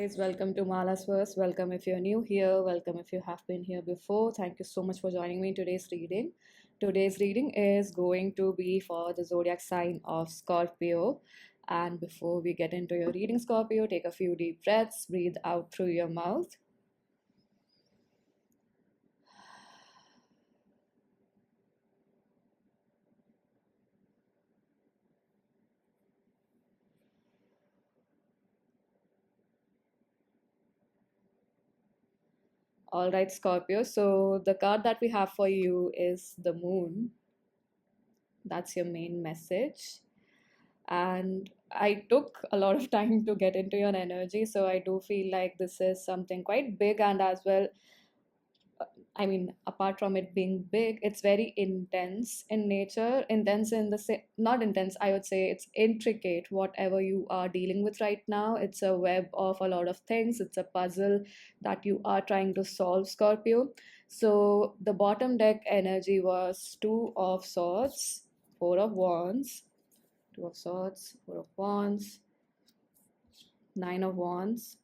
guys, welcome to Mala's Verse. Welcome if you're new here, welcome if you have been here before. Thank you so much for joining me in today's reading. Today's reading is going to be for the zodiac sign of Scorpio. And before we get into your reading, Scorpio, take a few deep breaths, breathe out through your mouth. All right, Scorpio. So the card that we have for you is the moon. That's your main message. And I took a lot of time to get into your energy, so I do feel like this is something quite big, and as well, I mean, apart from it being big, it's very intense in nature. Intense in the not intense, I would say it's intricate. Whatever you are dealing with right now, it's a web of a lot of things. It's a puzzle that you are trying to solve, Scorpio. So the bottom deck energy was Two of Swords, Four of Wands, Two of Swords, Four of Wands, Nine of Wands,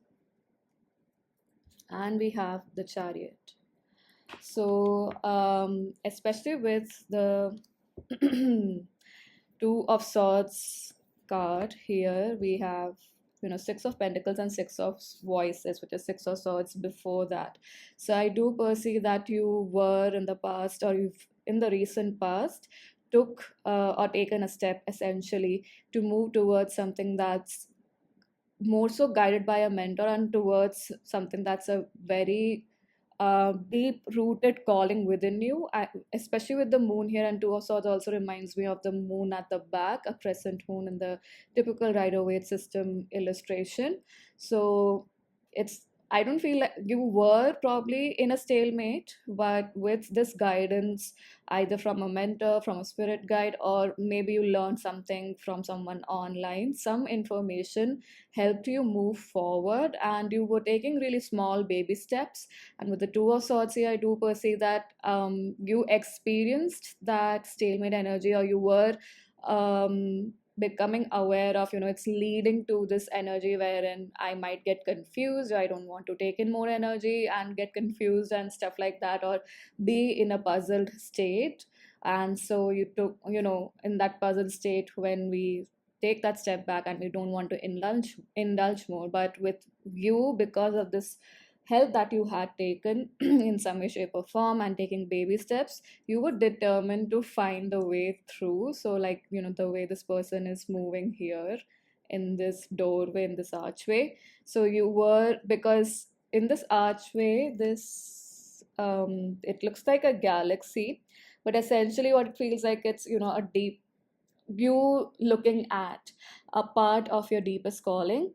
and we have the Chariot. So, especially with the Two of Swords card here, we have Six of Pentacles and Six of Voices, which is Six of Swords before that. So I do perceive that you were in the past, or you've in the recent past took or taken a step essentially to move towards something that's more so guided by a mentor and towards something that's a very deep rooted calling within you. Especially with the moon here, and Two of Swords also reminds me of the moon at the back, a crescent moon in the typical Rider-Waite system illustration. So it's, I don't feel like you were probably in a stalemate, but with this guidance, either from a mentor, from a spirit guide, or maybe you learned something from someone online, some information helped you move forward, and you were taking really small baby steps. And with the Two of Swords here, I do perceive that you experienced that stalemate energy, or you were becoming aware of, it's leading to this energy wherein I might get confused, or I don't want to take in more energy and get confused and stuff like that, or be in a puzzled state. And so you took, in that puzzled state, when we take that step back and we don't want to indulge more, but with you, because of this help that you had taken in some way, shape, or form, and taking baby steps, you were determined to find the way through. So, like, the way this person is moving here in this doorway, in this archway. So, you were, because in this archway, this it looks like a galaxy, but essentially, what it feels like, it's, a deep you looking at a part of your deepest calling.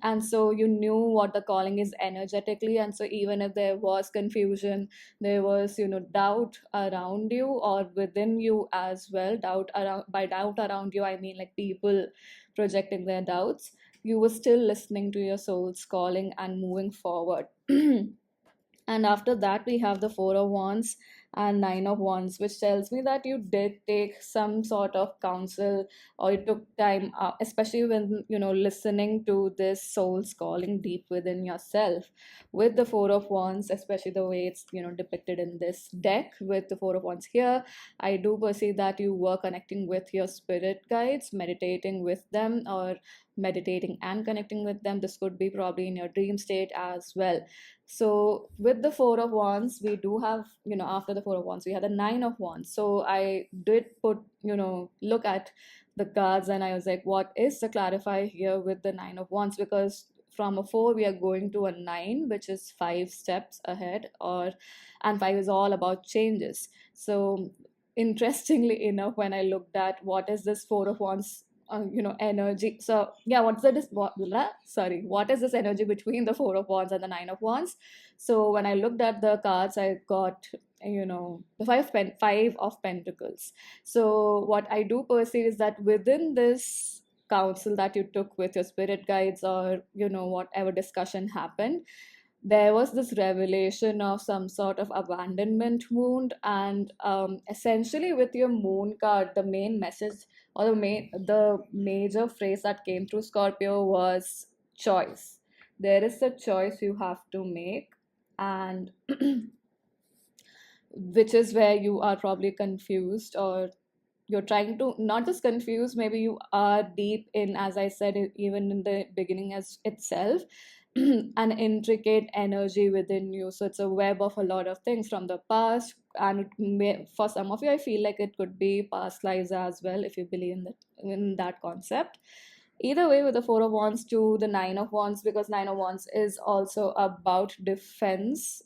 And so you knew what the calling is energetically, and so even if there was confusion, there was doubt around you, or within you as well. Doubt around, by doubt around you, I mean like people projecting their doubts, you were still listening to your soul's calling and moving forward. And after that, we have the Four of Wands and Nine of Wands, which tells me that you did take some sort of counsel, or you took time, especially when, listening to this soul's calling deep within yourself. With the Four of Wands, especially the way it's, depicted in this deck with the Four of Wands here, I do perceive that you were connecting with your spirit guides, meditating with them, or meditating and connecting with them. This could be probably in your dream state as well. So with the Four of Wands, we do have, after the Four of Wands, we had the Nine of Wands. So I did put, look at the cards, and I was like, what is the clarifier here with the Nine of Wands? Because from a four, we are going to a nine, which is 5 steps ahead, and five is all about changes. So interestingly enough, when I looked at what is this Four of Wands energy, so yeah, what is this energy between the Four of Wands and the Nine of Wands? So when I looked at the cards, I got the five of Pentacles. So what I do perceive is that within this counsel that you took with your spirit guides, or whatever discussion happened, there was this revelation of some sort of abandonment wound. And essentially with your moon card, the main message, or the major phrase that came through, Scorpio, was choice. there is a choice you have to make, and which is where you are probably confused, or you're trying to not just confuse, maybe you are deep in, as I said, even in the beginning as itself, an intricate energy within you. So it's a web of a lot of things from the past, and for some of you, I feel like it could be past lives as well, if you believe in that concept. Either way, with the Four of Wands to the Nine of Wands, because Nine of Wands is also about defense.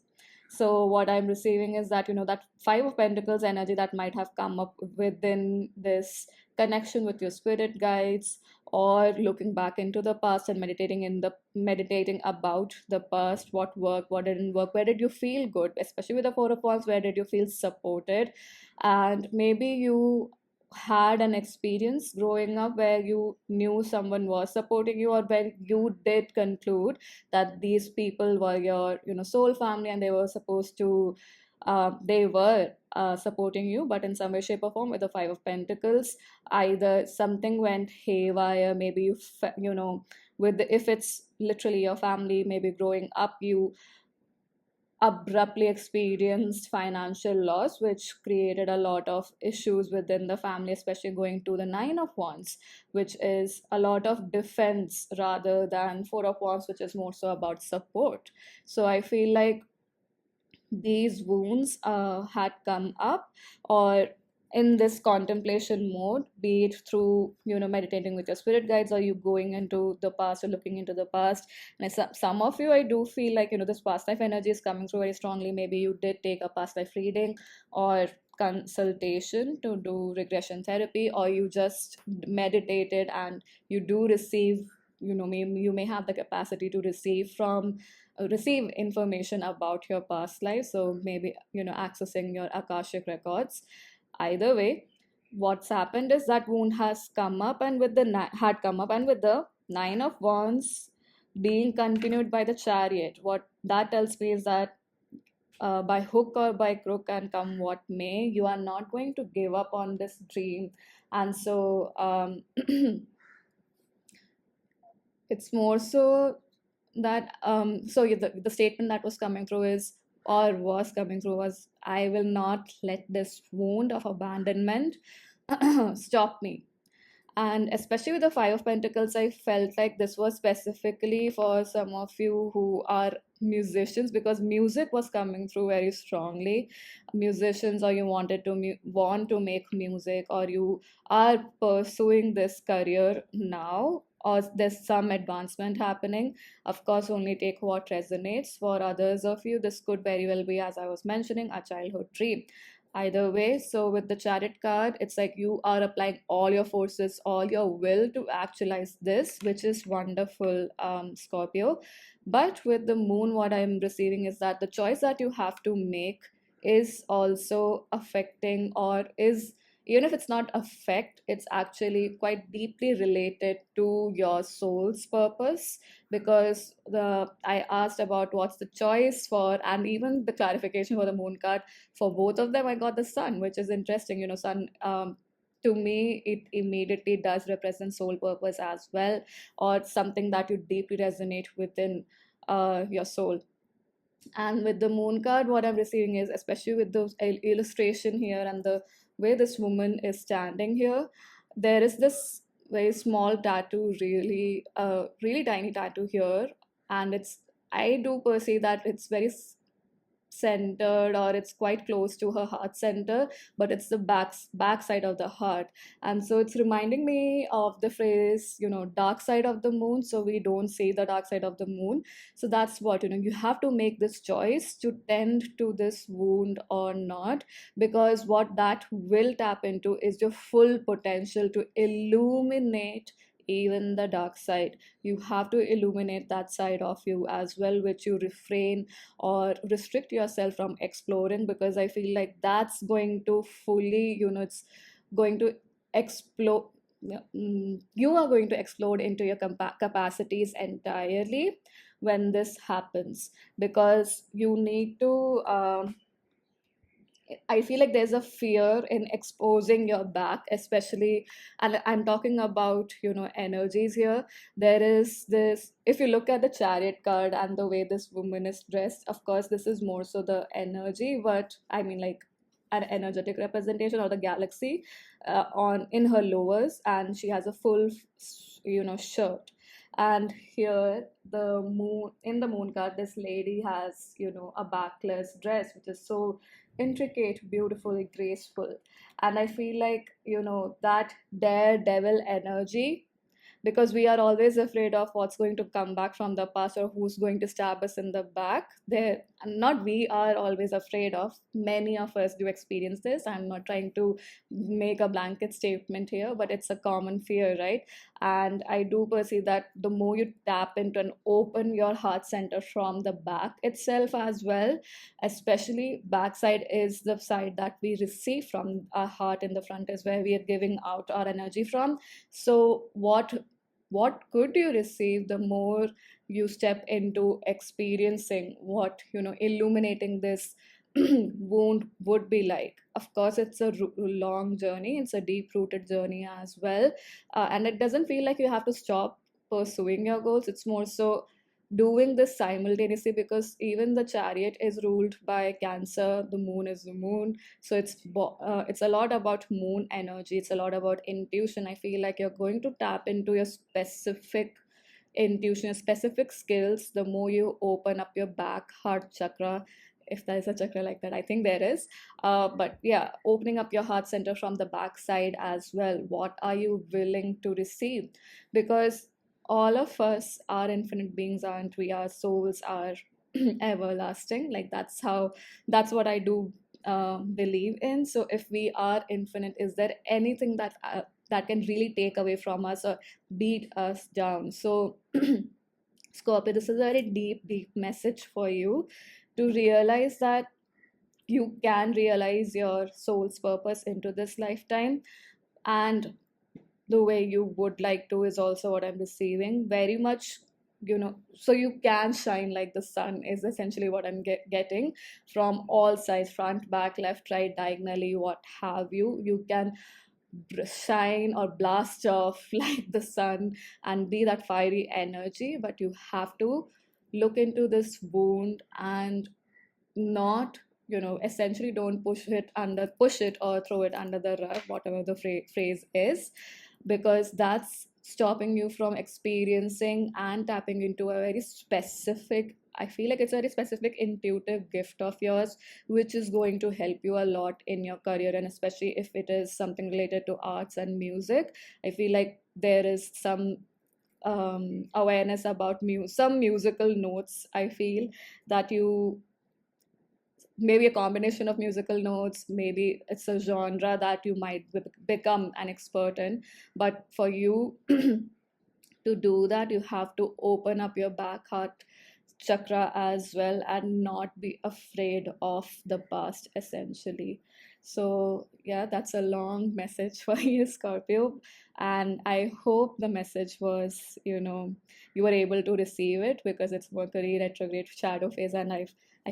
So what I'm receiving is that, that Five of Pentacles energy that might have come up within this connection with your spirit guides, or looking back into the past and meditating about the past, what worked, what didn't work, where did you feel good, especially with the Four of Wands, where did you feel supported. And maybe you had an experience growing up where you knew someone was supporting you, or where you did conclude that these people were your, soul family, and they were supposed to they were supporting you. But in some way, shape, or form, with the Five of Pentacles, either something went haywire. Maybe if it's literally your family, maybe growing up you abruptly experienced financial loss, which created a lot of issues within the family, especially going to the Nine of Wands, which is a lot of defense rather than Four of Wands, which is more so about support. So I feel like these wounds had come up, or in this contemplation mode, be it through meditating with your spirit guides, or you going into the past or looking into the past. And some of you, I do feel like this past life energy is coming through very strongly. Maybe you did take a past life reading or consultation to do regression therapy, or you just meditated and you do receive, you may have the capacity to receive information about your past life. So maybe accessing your akashic records. Either way, what's happened is that wound has come up, and had come up, and with the Nine of Wands being continued by the Chariot, what that tells me is that by hook or by crook, and come what may, you are not going to give up on this dream. And so it's more so that so yeah, the statement that was coming through is, or was coming through, was, I will not let this wound of abandonment stop me. And especially with the Five of Pentacles, I felt like this was specifically for some of you who are musicians, because music was coming through very strongly. Musicians, or you want to make music, or you are pursuing this career now, or there's some advancement happening. Of course, only take what resonates. For others of you, this could very well be, as I was mentioning, a childhood dream. Either way, so with the Chariot card, it's like you are applying all your forces, all your will to actualize this, which is wonderful, Scorpio. But with the Moon, what I'm receiving is that the choice that you have to make is also affecting, or is, even if it's not affect, it's actually quite deeply related to your soul's purpose. Because I asked about what's the choice for, and even the clarification for the Moon card, for both of them, I got the Sun, which is interesting. Sun, to me, it immediately does represent soul purpose as well, or something that you deeply resonate within your soul. And with the Moon card, what I'm receiving is, especially with the illustration here and the way this woman is standing here, there is this very small tattoo, really tiny tattoo here. And I do perceive that it's very centered, or it's quite close to her heart center, but it's the back side of the heart. And so it's reminding me of the phrase, dark side of the moon, so we don't see the dark side of the moon. So that's what, you have to make this choice to tend to this wound or not, because what that will tap into is your full potential to illuminate even the dark side. You have to illuminate that side of you as well, which you refrain or restrict yourself from exploring, because I feel like that's going to fully, it's going to explode. You are going to explode into your capacities entirely when this happens, because you need to I feel like there's a fear in exposing your back, especially, and I'm talking about, energies here. There is this, if you look at the chariot card and the way this woman is dressed, of course, this is more so the energy, but I mean, like, an energetic representation or the galaxy on in her lowers, and she has a full, shirt. And here, the moon in the moon card, this lady has, a backless dress, which is so intricate, beautifully graceful. And I feel like, that daredevil energy, because we are always afraid of what's going to come back from the past or who's going to stab us in the back. There, not we are always afraid of. Many of us do experience this. I'm not trying to make a blanket statement here, but it's a common fear, right? And I do perceive that the more you tap into and open your heart center from the back itself as well, especially backside is the side that we receive from our heart, in the front is where we are giving out our energy from. So what could you receive the more you step into experiencing what, illuminating this wound would be like. Of course, it's a long journey, it's a deep rooted journey as well. And it doesn't feel like you have to stop pursuing your goals. It's more so doing this simultaneously, because even the chariot is ruled by Cancer, the moon is the moon. So it's a lot about moon energy, it's a lot about intuition. I feel like you're going to tap into your specific intuition, specific skills, the more you open up your back heart chakra, if there is a chakra like that. I think there is. But yeah, opening up your heart center from the back side as well. What are you willing to receive? Because all of us are infinite beings, aren't we? Our souls are everlasting. Like, that's what I do believe in. So if we are infinite, is there anything that can really take away from us or beat us down? So Scorpio, this is a very deep, deep message for you, to realize that you can realize your soul's purpose into this lifetime, and the way you would like to is also what I'm receiving very much. So you can shine like the sun is essentially what I'm getting from all sides, front, back, left, right, diagonally, what have you. You can shine or blast off like the sun and be that fiery energy, but you have to look into this wound and not, essentially don't push it or throw it under the rug, whatever the phrase is, because that's stopping you from experiencing and tapping into a very specific, I feel like it's a very specific intuitive gift of yours, which is going to help you a lot in your career. And especially if it is something related to arts and music, I feel like there is some awareness about some musical notes, I feel, that you, maybe a combination of musical notes, maybe it's a genre that you might become an expert in. But for you to do that, you have to open up your back heart chakra as well and not be afraid of the past, essentially. So yeah, that's a long message for you, Scorpio, and I hope the message was, you were able to receive it, because it's Mercury retrograde shadow phase, and I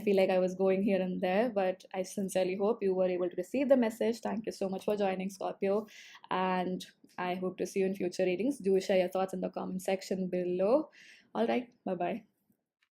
feel like I was going here and there, but I sincerely hope you were able to receive the message. Thank you so much for joining, Scorpio, and I hope to see you in future readings. Do share your thoughts in the comment section below. All right, bye bye.